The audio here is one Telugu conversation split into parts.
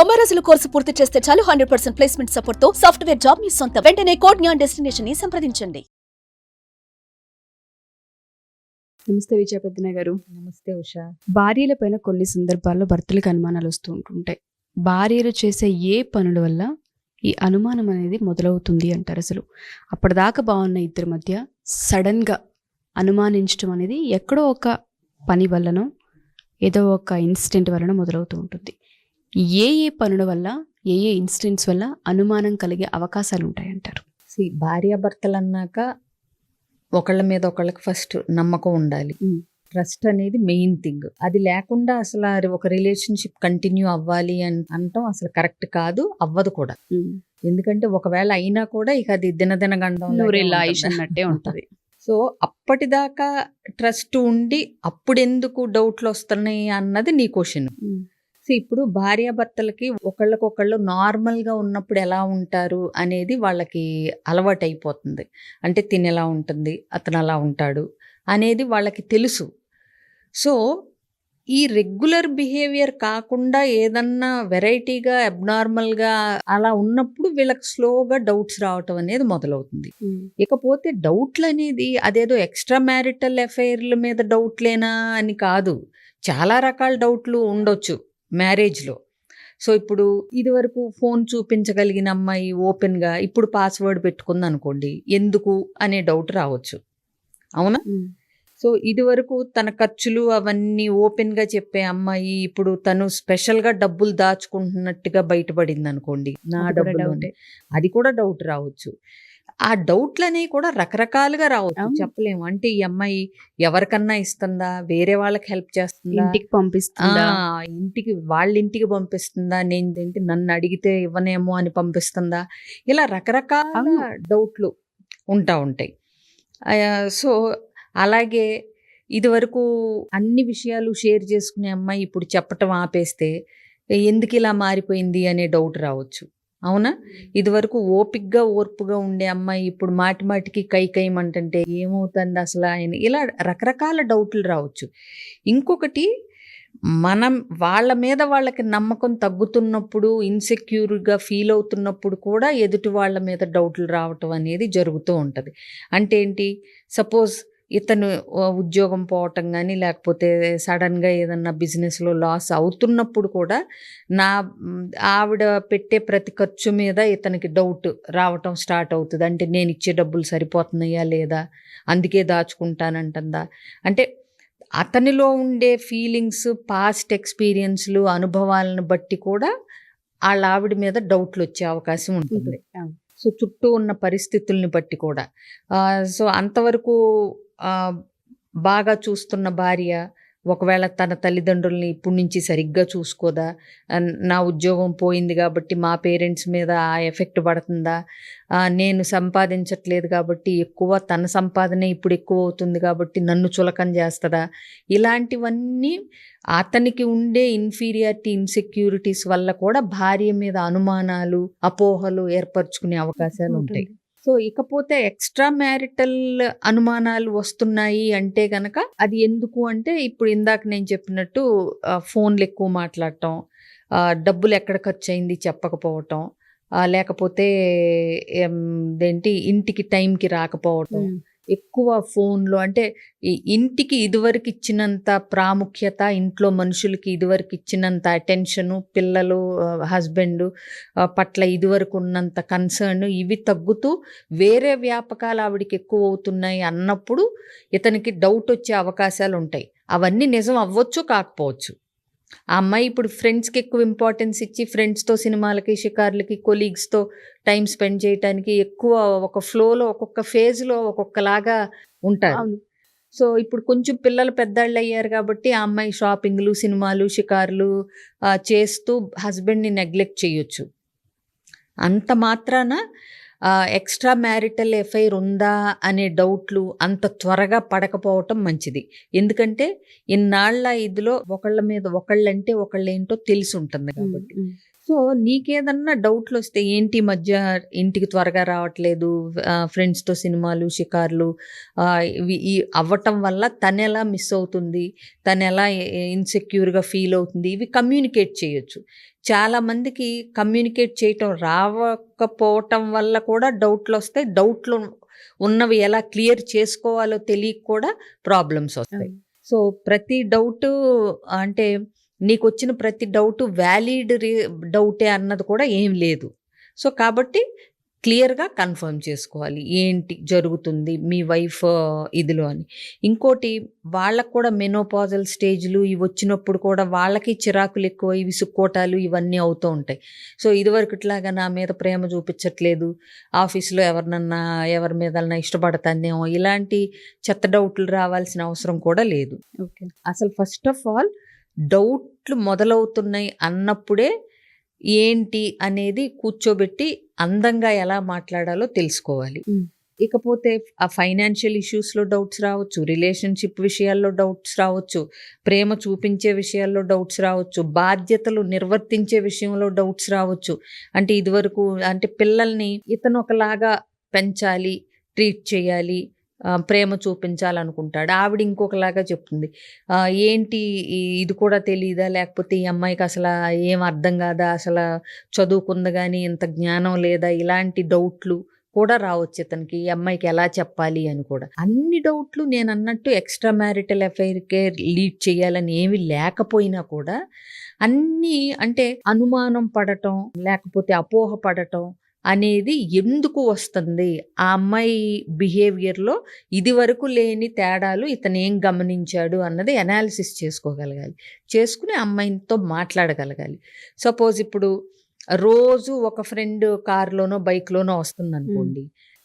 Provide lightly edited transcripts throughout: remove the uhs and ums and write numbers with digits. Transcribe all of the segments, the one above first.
90 రోజుల కోర్సు పూర్తి చేస్తే చాలు 100% ప్లేస్మెంట్ సపోర్ట్ తో సాఫ్ట్వేర్ జాబ్ మీ సొంతం. వెంటనే కోడ్ జ్ఞాన్ డెస్టినేషన్ ని సంప్రదించండి. నమస్తే విజయ పెద్దన గారు. నమస్తే ఉషా. భార్యల పైన కొన్ని సందర్భాల్లో భర్తలకు అనుమానాలు వస్తూ ఉంటుంటాయి. భార్యలు చేసే ఏ పనుల వల్ల ఈ అనుమానం అనేది మొదలవుతుంది అంటారు? అసలు అప్పటిదాకా బాగున్న ఇద్దరి మధ్య సడన్గా అనుమానించడం అనేది ఎక్కడో ఒక పని వల్లనో ఏదో ఒక ఇన్సిడెంట్ వలన మొదలవుతూ ఉంటుంది. ఏ పనుల వల్ల ఏ ఇన్సిడెంట్స్ వల్ల అనుమానం కలిగే అవకాశాలు ఉంటాయంటారు? భార్యాభర్తలు అన్నాక ఒకళ్ళ మీద ఒకళ్ళకి ఫస్ట్ నమ్మకం ఉండాలి. ట్రస్ట్ అనేది మెయిన్ థింగ్. అది లేకుండా అసలు ఒక రిలేషన్షిప్ కంటిన్యూ అవ్వాలి అని అనటం అసలు కరెక్ట్ కాదు, అవ్వదు కూడా. ఎందుకంటే ఒకవేళ అయినా కూడా ఇక అది దినదిన గండంలో అన్నట్టే ఉంటుంది. సో అప్పటిదాకా ట్రస్ట్ ఉండి అప్పుడెందుకు డౌట్లు వస్తున్నాయి అన్నది నీ క్వశ్చన్. సో ఇప్పుడు భార్యాభర్తలకి ఒకళ్ళకొకళ్ళు నార్మల్గా ఉన్నప్పుడు ఎలా ఉంటారు అనేది వాళ్ళకి అలవాటు అయిపోతుంది. అంటే తిని ఎలా ఉంటుంది, అతను అలా ఉంటాడు అనేది వాళ్ళకి తెలుసు. సో ఈ రెగ్యులర్ బిహేవియర్ కాకుండా ఏదన్నా వెరైటీగా అబ్నార్మల్గా అలా ఉన్నప్పుడు వీళ్ళకి స్లోగా డౌట్స్ రావటం అనేది మొదలవుతుంది. ఇకపోతే డౌట్లు అనేది అదేదో ఎక్స్ట్రా మ్యారిటల్ అఫైర్ల మీద డౌట్లేనా అని కాదు, చాలా రకాల డౌట్లు ఉండొచ్చు మ్యారేజ్లో. సో ఇప్పుడు ఇదివరకు ఫోన్ చూపించగలిగిన అమ్మాయి ఓపెన్గా ఇప్పుడు పాస్వర్డ్ పెట్టుకుంది అనుకోండి, ఎందుకు అనే డౌట్ రావచ్చు, అవునా? సో ఇదివరకు తన ఖర్చులు అవన్నీ ఓపెన్గా చెప్పే అమ్మాయి ఇప్పుడు తను స్పెషల్గా డబ్బులు దాచుకుంటున్నట్టుగా బయటపడింది అనుకోండి, నా డబ్బులు, అది కూడా డౌట్ రావచ్చు. ఆ డౌట్లు అనేవి కూడా రకరకాలుగా రావచ్చు, చెప్పలేము. అంటే ఈ అమ్మాయి ఎవరికన్నా ఇస్తుందా, వేరే వాళ్ళకి హెల్ప్ చేస్తుందా, ఇంటికి పంపిస్తుందా, వాళ్ళ ఇంటికి పంపిస్తుందా, నేను నన్ను అడిగితే ఇవ్వనేమో అని పంపిస్తుందా, ఇలా రకరకాల డౌట్లు ఉంటాయి. సో అలాగే ఇదివరకు అన్ని విషయాలు షేర్ చేసుకునే అమ్మాయి ఇప్పుడు చెప్పటం ఆపేస్తే ఎందుకు ఇలా మారిపోయింది అనే డౌట్ రావచ్చు, అవునా? ఇదివరకు ఓపిక్గా ఓర్పుగా ఉండే అమ్మాయి ఇప్పుడు మాటిమాటికి కైమంటే ఏమవుతుంది అసలు ఆయన, ఇలా రకరకాల డౌట్లు రావచ్చు. ఇంకొకటి, మనం వాళ్ళ మీద వాళ్ళకి నమ్మకం తగ్గుతున్నప్పుడు, ఇన్సెక్యూర్గా ఫీల్ అవుతున్నప్పుడు కూడా ఎదుటి వాళ్ళ మీద డౌట్లు రావటం అనేది జరుగుతూ ఉంటుంది. అంటే ఏంటి, సపోజ్ ఇతను ఉద్యోగం పోవటం కానీ లేకపోతే సడన్గా ఏదన్నా బిజినెస్లో లాస్ అవుతున్నప్పుడు కూడా ఆవిడ పెట్టే ప్రతి ఖర్చు మీద ఇతనికి డౌట్ రావటం స్టార్ట్ అవుతుంది. అంటే నేను ఇచ్చే డబ్బులు సరిపోతున్నాయా లేదా, అందుకే దాచుకుంటానంటుందా, అంటే అతనిలో ఉండే ఫీలింగ్స్, పాస్ట్ ఎక్స్పీరియన్స్లు, అనుభవాలను బట్టి కూడా వాళ్ళ ఆవిడ మీద డౌట్లు వచ్చే అవకాశం ఉంటుంది. సో చుట్టూ ఉన్న పరిస్థితుల్ని బట్టి కూడా. సో అంతవరకు బాగా చూస్తున్న భార్య ఒకవేళ తన తల్లిదండ్రుల్ని ఇప్పటి నుంచి సరిగ్గా చూసుకోదా, నా ఉద్యోగం పోయింది కాబట్టి మా పేరెంట్స్ మీద ఆ ఎఫెక్ట్ పడుతుందా, నేను సంపాదించట్లేదు కాబట్టి ఎక్కువ, తన సంపాదనే ఇప్పుడు ఎక్కువ అవుతుంది కాబట్టి నన్ను చులకన చేస్తుందా, ఇలాంటివన్నీ అతనికి ఉండే ఇన్ఫీరియారిటీ, ఇన్సెక్యూరిటీస్ వల్ల కూడా భార్య మీద అనుమానాలు, అపోహలు ఏర్పరచుకునే అవకాశాలు ఉంటాయి. సో ఇకపోతే ఎక్స్ట్రా మ్యారిటల్ అనుమానాలు వస్తున్నాయి అంటే కనుక అది ఎందుకు అంటే, ఇప్పుడు ఇందాక నేను చెప్పినట్టు ఫోన్లు ఎక్కువ మాట్లాడటం, డబ్బులు ఎక్కడ ఖర్చు అయింది చెప్పకపోవటం, లేకపోతే ఇంటికి టైంకి రాకపోవటం, ఎక్కువ ఫోన్లో, అంటే ఇంటికి ఇదివరకు ఇచ్చినంత ప్రాముఖ్యత, ఇంట్లో మనుషులకి ఇదివరకు ఇచ్చినంత అటెన్షను, పిల్లలు, హస్బెండ్ పట్ల ఇదివరకు ఉన్నంత కన్సర్న్ ఇవి తగ్గుతూ వేరే వ్యాపకాలు ఆవిడికి ఎక్కువ అవుతున్నాయి అన్నప్పుడు ఇతనికి డౌట్ వచ్చే అవకాశాలు ఉంటాయి. అవన్నీ నిజం అవ్వచ్చు, కాకపోవచ్చు. ఆ అమ్మాయి ఇప్పుడు ఫ్రెండ్స్కి ఎక్కువ ఇంపార్టెన్స్ ఇచ్చి ఫ్రెండ్స్తో సినిమాలకి, షికార్లకి, కొలీగ్స్తో టైం స్పెండ్ చేయడానికి ఎక్కువ ఒక ఫ్లోలో, ఒక్కొక్క ఫేజ్లో ఒక్కొక్కలాగా ఉంటారు. సో ఇప్పుడు కొంచెం పిల్లలు పెద్దవాళ్ళు అయ్యారు కాబట్టి ఆ అమ్మాయి షాపింగ్లు, సినిమాలు, షికార్లు చేస్తూ హస్బెండ్ని నెగ్లెక్ట్ చేయొచ్చు. అంత మాత్రాన ఎక్స్ట్రా మ్యారిటల్ ఎఫైర్ ఉందా అనే డౌట్లు అంత త్వరగా పడకపోవటం మంచిది. ఎందుకంటే ఇన్నాళ్ళ ఇదిలో ఒకళ్ళ మీద ఒకళ్ళంటే ఒకళ్ళేంటో తెలిసి ఉంటుంది కాబట్టి. సో నీకేదన్నా డౌట్లు వస్తే, ఏంటి మధ్య ఇంటికి త్వరగా రావట్లేదు, ఫ్రెండ్స్తో సినిమాలు, షికార్లు ఇవి అవ్వటం వల్ల తను ఎలా మిస్ అవుతుంది, తను ఎలా ఇన్సెక్యూర్గా ఫీల్ అవుతుంది, ఇవి కమ్యూనికేట్ చేయొచ్చు. చాలా మందికి కమ్యూనికేట్ చేయటం రావకపోవటం వల్ల కూడా డౌట్లు వస్తాయి. డౌట్లు ఉన్నవి ఎలా క్లియర్ చేసుకోవాలో తెలియక కూడా ప్రాబ్లమ్స్ వస్తాయి. సో ప్రతి డౌట్ అంటే నీకొచ్చిన ప్రతి డౌట్ వ్యాలిడ్ డౌటే అన్నది కూడా ఏం లేదు. సో కాబట్టి క్లియర్గా కన్ఫర్మ్ చేసుకోవాలి ఏంటి జరుగుతుంది మీ వైఫ్ ఇదిలో అని. ఇంకోటి వాళ్ళకు కూడా మెనోపాజల్ స్టేజ్లు ఇవి వచ్చినప్పుడు కూడా వాళ్ళకి చిరాకులు ఎక్కువ, విసుక్కోటాలు ఇవన్నీ అవుతూ ఉంటాయి. సో ఇదివరకు ఇట్లాగా నా మీద ప్రేమ చూపించట్లేదు, ఆఫీస్లో ఎవరి మీదన్నా ఇష్టపడతానేమో, ఇలాంటి చెత్త డౌట్లు రావాల్సిన అవసరం కూడా లేదు. ఓకే. అసలు ఫస్ట్ ఆఫ్ ఆల్ డౌట్లు మొదలవుతున్నాయి అన్నప్పుడే ఏంటి అనేది కూర్చోబెట్టి అందంగా ఎలా మాట్లాడాలో తెలుసుకోవాలి. ఇకపోతే ఆ ఫైనాన్షియల్ ఇష్యూస్లో డౌట్స్ రావచ్చు, రిలేషన్షిప్ విషయాల్లో డౌట్స్ రావచ్చు, ప్రేమ చూపించే విషయాల్లో డౌట్స్ రావచ్చు, బాధ్యతలు నిర్వర్తించే విషయంలో డౌట్స్ రావచ్చు. అంటే ఇదివరకు అంటే పిల్లల్ని ఇతను ఒకలాగా పెంచాలి, ట్రీట్ చేయాలి, ప్రేమ చూపించాలనుకుంటాడు, ఆవిడ ఇంకొకలాగా చెప్తుంది. ఏంటి ఇది కూడా తెలియదా, లేకపోతే ఈ అమ్మాయికి అసలు ఏం అర్థం కాదా, అసలు చదువుకుంది కానీ ఇంత జ్ఞానం లేదా, ఇలాంటి డౌట్లు కూడా రావచ్చు ఇతనికి. ఈ అమ్మాయికి ఎలా చెప్పాలి అని కూడా. అన్ని డౌట్లు నేను అన్నట్టు ఎక్స్ట్రా మ్యారిటల్ అఫైర్కే లీడ్ చేయాలని ఏమి లేకపోయినా కూడా అన్నీ అంటే అనుమానం పడటం లేకపోతే అపోహ పడటం అనేది ఎందుకు వస్తుంది, ఆ అమ్మాయి బిహేవియర్లో ఇది వరకు లేని తేడాలు ఇతను ఏం గమనించాడు అన్నది అనాలిసిస్ చేసుకోగలగాలి. చేసుకుని అమ్మాయితో మాట్లాడగలగాలి. సపోజ్ ఇప్పుడు రోజు ఒక ఫ్రెండ్ కార్లోనో బైక్లోనో వస్తుంది అనుకోండి.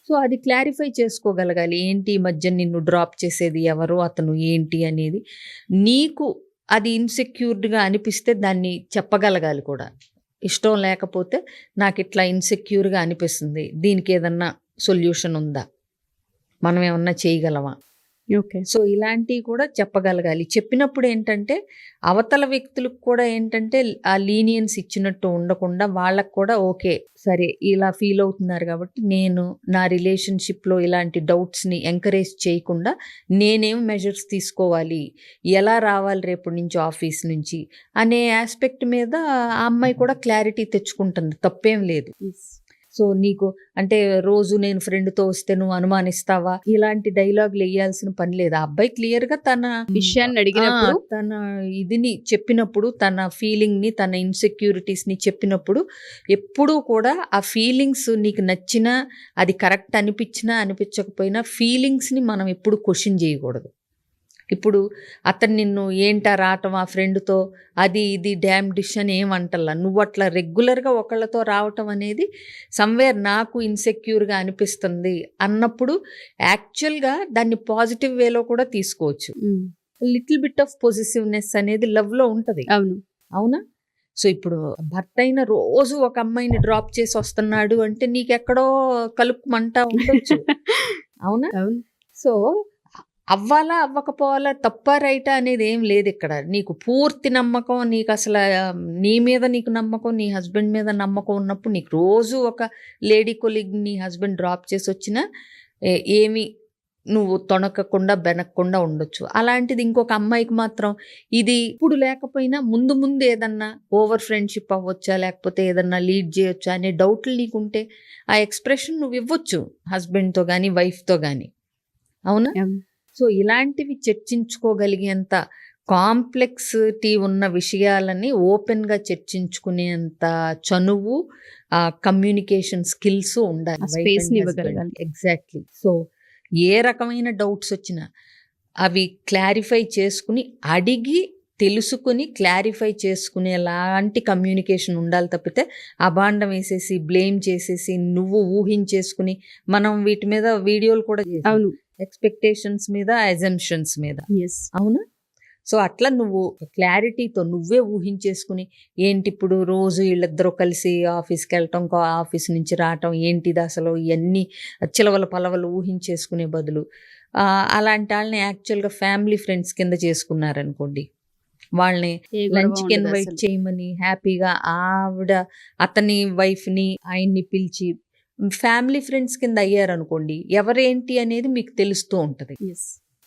సో అది క్లారిఫై చేసుకోగలగాలి. ఏంటి ఈ మధ్య నిన్ను డ్రాప్ చేసేది ఎవరు, అతను ఏంటి అనేది. నీకు అది ఇన్సెక్యూర్డ్గా అనిపిస్తే దాన్ని చెప్పగలగాలి కూడా. ఇష్టం లేకపోతే నాకు ఇట్లా ఇన్సెక్యూర్గా అనిపిస్తుంది, దీనికి ఏదన్నా సొల్యూషన్ ఉందా, మనం ఏమన్నా చేయగలమా. ఓకే. సో ఇలాంటివి కూడా చెప్పగలగాలి. చెప్పినప్పుడు ఏంటంటే అవతల వ్యక్తులకు కూడా ఏంటంటే ఆ లీనియన్స్ ఇచ్చినట్టు ఉండకుండా వాళ్ళకు కూడా ఓకే సరే ఇలా ఫీల్ అవుతున్నారు కాబట్టి నేను నా రిలేషన్షిప్లో ఇలాంటి డౌట్స్ని ఎంకరేజ్ చేయకుండా నేనేం మెజర్స్ తీసుకోవాలి, ఎలా రావాలి రేపటి నుంచి ఆఫీస్ నుంచి అనే ఆస్పెక్ట్ మీద ఆ అమ్మాయి కూడా క్లారిటీ తెచ్చుకుంటుంది, తప్పేం లేదు. సో నీకు అంటే రోజు నేను ఫ్రెండ్తో వస్తే నువ్వు అనుమానిస్తావా, ఇలాంటి డైలాగులు వేయాల్సిన పని లేదు. ఆ అబ్బాయి క్లియర్గా తన విషయాన్ని అడిగినప్పుడు తన ఇదిని చెప్పినప్పుడు, తన ఫీలింగ్ని, తన ఇన్సెక్యూరిటీస్ని చెప్పినప్పుడు ఎప్పుడూ కూడా ఆ ఫీలింగ్స్ నీకు నచ్చినా, అది కరెక్ట్ అనిపించినా అనిపించకపోయినా ఫీలింగ్స్ని మనం ఎప్పుడు క్వశ్చన్ చేయకూడదు. ఇప్పుడు అతను నిన్ను ఏంటా రావటం ఆ ఫ్రెండ్తో అది ఇది డ్యామ్ డిష్ అని ఏమంటల్లా, నువ్వు అట్లా రెగ్యులర్గా ఒకళ్ళతో రావటం అనేది సమ్వేర్ నాకు ఇన్సెక్యూర్గా అనిపిస్తుంది అన్నప్పుడు యాక్చువల్గా దాన్ని పాజిటివ్ వేలో కూడా తీసుకోవచ్చు. లిటిల్ బిట్ ఆఫ్ పొజిటివ్నెస్ అనేది లవ్లో ఉంటుంది. అవునా? సో ఇప్పుడు భర్త అయిన రోజు ఒక అమ్మాయిని డ్రాప్ చేసి వస్తున్నాడు అంటే నీకెక్కడో కలుపుమంటా ఉండొచ్చు. అవునా? సో అవ్వాలా అవ్వకపోవాలా, తప్ప రైటా అనేది ఏం లేదు ఇక్కడ. నీకు పూర్తి నమ్మకం, నీకు అసలు నీ మీద నీకు నమ్మకం, నీ హస్బెండ్ మీద నమ్మకం ఉన్నప్పుడు నీకు రోజు ఒక లేడీ కొలీగ్ నీ హస్బెండ్ డ్రాప్ చేసి వచ్చినా ఏమి నువ్వు తొణకకుండా బెనక్కుండా ఉండొచ్చు. అలాంటిది ఇంకొక అమ్మాయికి మాత్రం ఇది ఇప్పుడు లేకపోయినా ముందు ముందు ఏదన్నా ఓవర్ ఫ్రెండ్షిప్ అవ్వచ్చా, లేకపోతే ఏదన్నా లీడ్ చేయొచ్చా అనే డౌట్లు నీకుంటే ఆ ఎక్స్ప్రెషన్ నువ్వు ఇవ్వచ్చు హస్బెండ్తో కానీ వైఫ్తో కానీ. అవునా? సో ఇలాంటివి చర్చించుకోగలిగేంత కాంప్లెక్సిటీ ఉన్న విషయాలని ఓపెన్గా చర్చించుకునేంత చనువు, కమ్యూనికేషన్ స్కిల్స్ ఉండాలి. ఎగ్జాక్ట్లీ. సో ఏ రకమైన డౌట్స్ వచ్చినా అవి క్లారిఫై చేసుకుని, అడిగి తెలుసుకుని క్లారిఫై చేసుకునేలాంటి కమ్యూనికేషన్ ఉండాలి. తప్పితే అబాండం వేసేసి బ్లేమ్ చేసేసి నువ్వు ఊహించేసుకుని, మనం వీటి మీద వీడియోలు కూడా చేసాం, ఎక్స్పెక్టేషన్స్ మీద, అజంప్షన్స్ మీద. అవునా? సో అట్లా నువ్వు క్లారిటీతో నువ్వే ఊహించేసుకుని ఏంటి ఇప్పుడు రోజు వీళ్ళిద్దరూ కలిసి ఆఫీస్కి వెళ్ళటం, ఆఫీస్ నుంచి రావటం ఏంటిది అసలు, ఇవన్నీ చిలవల పలవలు ఊహించేసుకునే బదులు అలాంటి వాళ్ళని యాక్చువల్గా ఫ్యామిలీ ఫ్రెండ్స్ కింద చేసుకున్నారనుకోండి, వాళ్ళని లంచ్కి ఇన్వైట్ చేయమని హ్యాపీగా ఆవిడ అతని వైఫ్ని ఆయన్ని పిలిచి ఫ్యామిలీ ఫ్రెండ్స్ కింద అయ్యారనుకోండి, ఎవరేంటి అనేది మీకు తెలుస్తూ ఉంటుంది.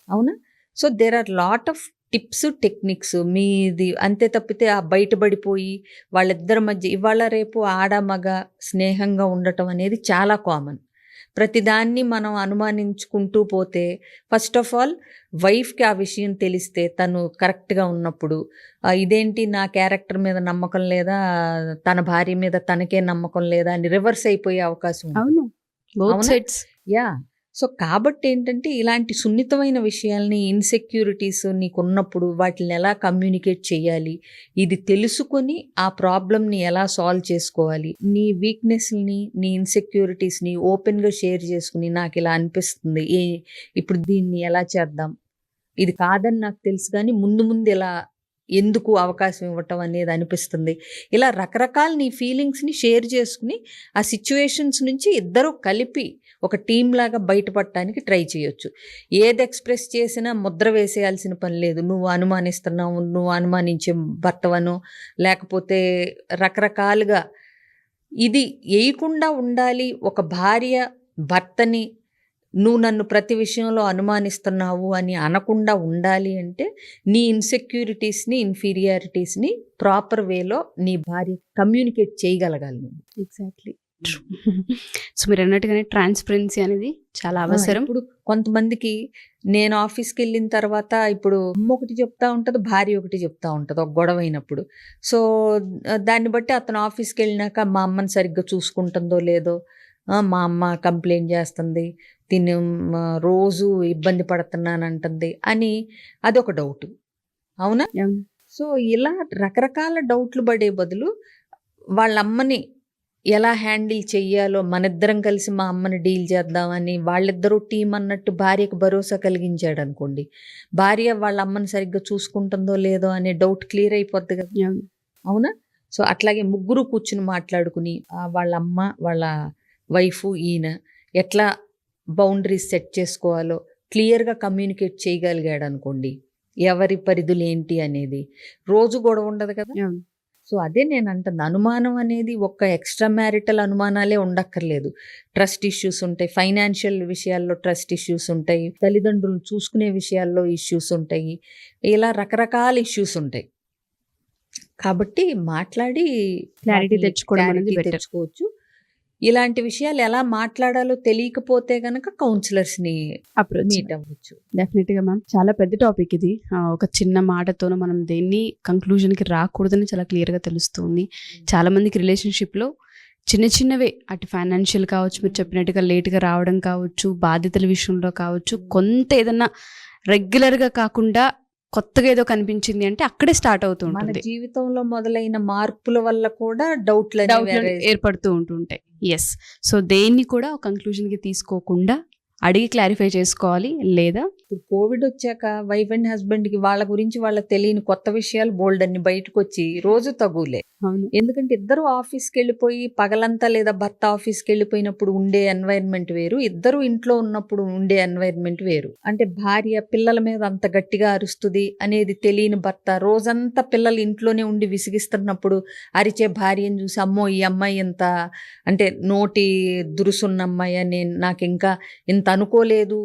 అవునా? So there are lot of tips techniques మీది అంతే తప్పితే ఆ బయటపడిపోయి వాళ్ళిద్దరి మధ్య ఇవాళ రేపు ఆడ మగ స్నేహంగా ఉండటం అనేది చాలా కామన్. ప్రతిదాన్ని మనం అనుమానించుకుంటూ పోతే ఫస్ట్ ఆఫ్ ఆల్ వైఫ్కి ఆ విషయం తెలిస్తే తను కరెక్ట్గా ఉన్నప్పుడు ఇదేంటి నా క్యారెక్టర్ మీద నమ్మకం లేదా, తన భార్య మీద తనకే నమ్మకం లేదా అని రివర్స్ అయిపోయే అవకాశం ఉంది. అవును, బోత్ అవునా? సైడ్స్. యా. సో కాబట్టి ఏంటంటే ఇలాంటి సున్నితమైన విషయాల్ని, ఇన్సెక్యూరిటీస్ నీకు ఉన్నప్పుడు వాటిని ఎలా కమ్యూనికేట్ చేయాలి, ఇది తెలుసుకొని ఆ ప్రాబ్లమ్ని ఎలా సాల్వ్ చేసుకోవాలి, నీ వీక్నెస్ని నీ ఇన్సెక్యూరిటీస్ని ఓపెన్గా షేర్ చేసుకుని నాకు ఇలా అనిపిస్తుంది, ఇప్పుడు దీన్ని ఎలా చేద్దాం, ఇది కాదని నాకు తెలుసు కానీ ముందు ముందు ఇలా ఎందుకు అవకాశం ఇవ్వటం అనేది అనిపిస్తుంది. ఇలా రకరకాల నీ ఫీలింగ్స్ని షేర్ చేసుకుని ఆ సిచ్యువేషన్స్ నుంచి ఇద్దరు కలిపి ఒక టీం లాగా బయటపడటానికి ట్రై చేయొచ్చు. ఏది ఎక్స్ప్రెస్ చేసినా ముద్ర వేసేయాల్సిన పని లేదు. నువ్వు అనుమానిస్తున్నావు, నువ్వు అనుమానించే భర్తవను, లేకపోతే రకరకాలుగా ఇది వేయకుండా ఉండాలి. ఒక భార్య భర్తని నువ్వు నన్ను ప్రతి విషయంలో అనుమానిస్తున్నావు అని అనకుండా ఉండాలి అంటే నీ ఇన్సెక్యూరిటీస్ని, ఇన్ఫీరియారిటీస్ని ప్రాపర్ వేలో నీ భార్య కమ్యూనికేట్ చేయగలగాలి నువ్వు. ఎగ్జాక్ట్లీ. సో మీరు అన్నట్టుగానే ట్రాన్స్పరెన్సీ అనేది చాలా అవసరం. ఇప్పుడు కొంతమందికి నేను ఆఫీస్కి వెళ్ళిన తర్వాత ఇప్పుడు అమ్మ ఒకటి చెప్తా ఉంటుంది, భార్య ఒకటి చెప్తా ఉంటుంది ఒక గొడవ అయినప్పుడు. సో దాన్ని బట్టి అతను ఆఫీస్కి వెళ్ళినాక మా అమ్మని సరిగ్గా చూసుకుంటుందో లేదో, మా అమ్మ కంప్లైంట్ చేస్తుంది, తిని రోజు ఇబ్బంది పడుతున్నానంటుంది అని అదొక డౌట్. అవునా? అవును. సో ఇలా రకరకాల డౌట్లు పడే బదులు వాళ్ళ అమ్మని ఎలా హ్యాండిల్ చెయ్యాలో మనిద్దరం కలిసి మా అమ్మని డీల్ చేద్దామని వాళ్ళిద్దరూ టీం అన్నట్టు భార్యకు భరోసా కలిగించాడు అనుకోండి, భార్య వాళ్ళ అమ్మని సరిగ్గా చూసుకుంటుందో లేదో అనే డౌట్ క్లియర్ అయిపోద్ది కదా. అవును. అవునా? సో అట్లాగే ముగ్గురు కూర్చుని మాట్లాడుకుని వాళ్ళ అమ్మ, వాళ్ళ వైఫ్, ఈయన ఎట్లా బౌండరీస్ సెట్ చేసుకోవాలో క్లియర్గా కమ్యూనికేట్ చేయగలిగాడు అనుకోండి, ఎవరి పరిధులు ఏంటి అనేది, రోజు గొడవ ఉండదు కదా. అవును. సో అదే నేను అంటుంది, అనుమానం అనేది ఒక్క ఎక్స్ట్రా మ్యారిటల్ అనుమానాలే ఉండక్కర్లేదు. ట్రస్ట్ ఇష్యూస్ ఉంటాయి, ఫైనాన్షియల్ విషయాల్లో ట్రస్ట్ ఇష్యూస్ ఉంటాయి, తల్లిదండ్రులు చూసుకునే విషయాల్లో ఇష్యూస్ ఉంటాయి, ఇలా రకరకాల ఇష్యూస్ ఉంటాయి. కాబట్టి మాట్లాడి క్లారిటీ తెచ్చుకోవడం అనేది clarity better. తెచ్చుకోవచ్చు. ఇలాంటి విషయాలు ఎలా మాట్లాడాలో తెలియకపోతే గనక కౌన్సిలర్స్ని అప్రోచ్ మీట్ అవ్వచ్చు. డెఫినెట్గా మ్యామ్, చాలా పెద్ద టాపిక్ ఇది. ఒక చిన్న మాటతోనూ మనం దేన్ని కంక్లూజన్కి రాకూడదని చాలా క్లియర్గా తెలుస్తుంది. చాలా మందికి రిలేషన్షిప్లో చిన్న చిన్నవే, అటు ఫైనాన్షియల్ కావచ్చు, మీరు చెప్పినట్టుగా లేట్గా రావడం కావచ్చు, బాధ్యతల విషయంలో కావచ్చు, కొంత ఏదన్నా రెగ్యులర్గా కాకుండా కొత్తగా ఏదో కనిపించింది అంటే అక్కడే స్టార్ట్ అవుతూ మన ఉంటుంది, జీవితంలో మొదలైన మార్పుల వల్ల కూడా డౌట్లు డౌట్లు ఏర్పడుతూ ఉంటుంటాయి. ఎస్. సో దేన్ని కూడా ఒక కంక్లూజన్కి తీసుకోకుండా అడిగి క్లారిఫై చేసుకోవాలి. లేదా ఇప్పుడు కోవిడ్ వచ్చాక వైఫ్ అండ్ హస్బెండ్కి వాళ్ళ గురించి వాళ్ళకి తెలియని కొత్త విషయాలు బోల్డ్ అన్ని బయటకు వచ్చి రోజు తగులే. అవును, ఎందుకంటే ఇద్దరు ఆఫీస్కి వెళ్ళిపోయి పగలంతా లేదా భర్త ఆఫీస్కి వెళ్ళిపోయినప్పుడు ఉండే ఎన్వైర్న్మెంట్ వేరు, ఇద్దరు ఇంట్లో ఉన్నప్పుడు ఉండే ఎన్వైర్న్మెంట్ వేరు. అంటే భార్య పిల్లల మీద అంత గట్టిగా అరుస్తుంది అనేది తెలియని భర్త రోజంతా పిల్లలు ఇంట్లోనే ఉండి విసిగిస్తున్నప్పుడు అరిచే భార్యను చూసి అమ్మో ఈ అమ్మాయి ఇంత అంటే నోటి దురుసున్న అమ్మాయి, నాకు ఇంకా ఇంత అనుకోలేదు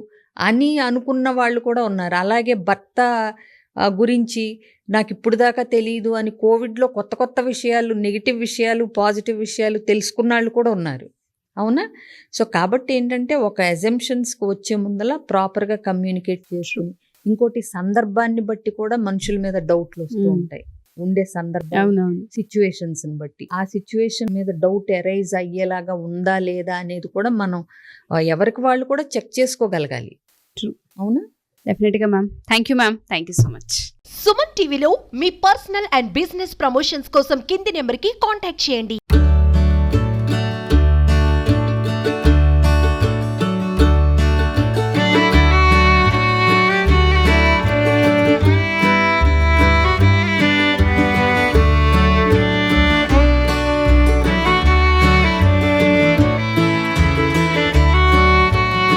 అని అనుకున్న వాళ్ళు కూడా ఉన్నారు. అలాగే భర్త గురించి నాకు ఇప్పుడు దాకా తెలియదు అని కోవిడ్లో కొత్త కొత్త విషయాలు, నెగిటివ్ విషయాలు, పాజిటివ్ విషయాలు తెలుసుకున్న వాళ్ళు కూడా ఉన్నారు. అవునా? సో కాబట్టి ఏంటంటే ఒక అజంప్షన్స్కి వచ్చే ముందల ప్రాపర్గా కమ్యూనికేట్ చేసుకుని, ఇంకోటి సందర్భాన్ని బట్టి కూడా మనుషుల మీద డౌట్లు వస్తూ ఉంటాయి. ఉండే సందర్భం, అవునవును, సిచ్యువేషన్స్ని బట్టి ఆ సిచ్యువేషన్ మీద డౌట్ ఎరైజ్ అయ్యేలాగా ఉందా లేదా అనేది కూడా మనం ఎవరికి వాళ్ళు కూడా చెక్ చేసుకోగలగాలి. True. అవునా? డెఫినెట్గా ma'am. Thank you ma'am, thank you so much. Suman టీవీలో మీ పర్సనల్ అండ్ బిజినెస్ ప్రమోషన్స్ కోసం కింది నెంబర్కి కాంటాక్ట్ చేయండి.